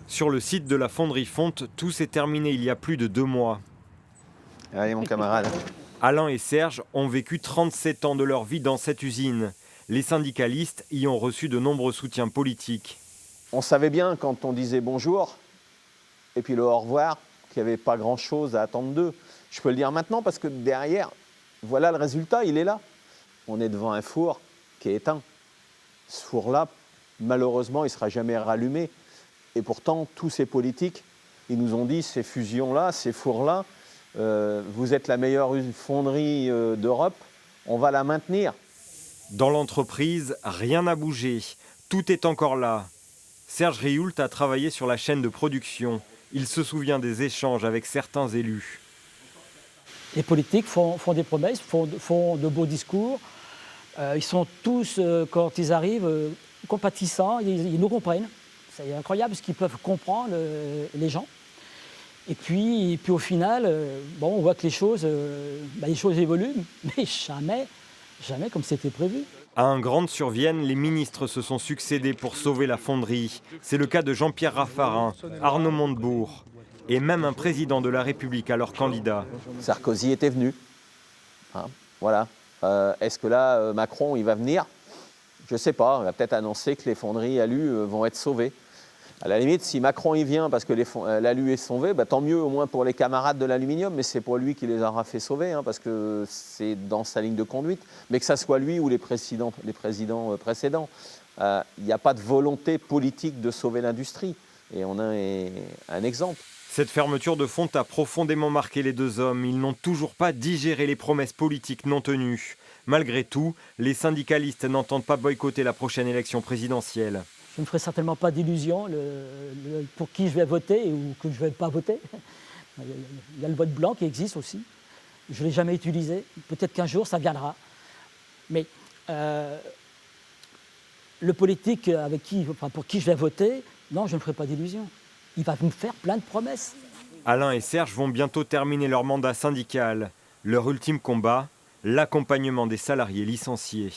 Sur le site de la fonderie Fonte, tout s'est terminé il y a plus de 2 mois. Allez mon camarade. Alain et Serge ont vécu 37 ans de leur vie dans cette usine. Les syndicalistes y ont reçu de nombreux soutiens politiques. On savait bien quand on disait bonjour et puis le au revoir qu'il n'y avait pas grand-chose à attendre d'eux. Je peux le dire maintenant parce que derrière, voilà le résultat, il est là. On est devant un four qui est éteint. Ce four-là, malheureusement, il ne sera jamais rallumé. Et pourtant, tous ces politiques, ils nous ont dit, ces fusions-là, ces fours-là, vous êtes la meilleure fonderie d'Europe, on va la maintenir. Dans l'entreprise, rien n'a bougé. Tout est encore là. Serge Rioult a travaillé sur la chaîne de production. Il se souvient des échanges avec certains élus. Les politiques font des promesses, font de beaux discours. Ils sont tous, quand ils arrivent, compatissants, ils nous comprennent. C'est incroyable ce qu'ils peuvent comprendre, les gens. Et puis au final, on voit que les choses évoluent, mais jamais comme c'était prévu. À un Grande-Survienne, les ministres se sont succédés pour sauver la fonderie. C'est le cas de Jean-Pierre Raffarin, Arnaud Montebourg et même un président de la République, alors candidat. Sarkozy était venu. Hein, voilà. Est-ce que là, Macron, il va venir? Je ne sais pas. On va peut-être annoncer que les fonderies ALU vont être sauvées. À la limite, si Macron y vient parce que l'ALU est sauvé, tant mieux au moins pour les camarades de l'aluminium, mais c'est pas lui qui les aura fait sauver, hein, parce que c'est dans sa ligne de conduite. Mais que ça soit lui ou les présidents précédents, il n'y a pas de volonté politique de sauver l'industrie. Et on a un exemple. Cette fermeture de Fonte a profondément marqué les deux hommes. Ils n'ont toujours pas digéré les promesses politiques non tenues. Malgré tout, les syndicalistes n'entendent pas boycotter la prochaine élection présidentielle. Je ne me ferai certainement pas d'illusions pour qui je vais voter ou que je ne vais pas voter. Il y a le vote blanc qui existe aussi. Je ne l'ai jamais utilisé. Peut-être qu'un jour, ça viendra. Mais le politique pour qui je vais voter, non, je ne me ferai pas d'illusions. Il va me faire plein de promesses. Alain et Serge vont bientôt terminer leur mandat syndical. Leur ultime combat, l'accompagnement des salariés licenciés.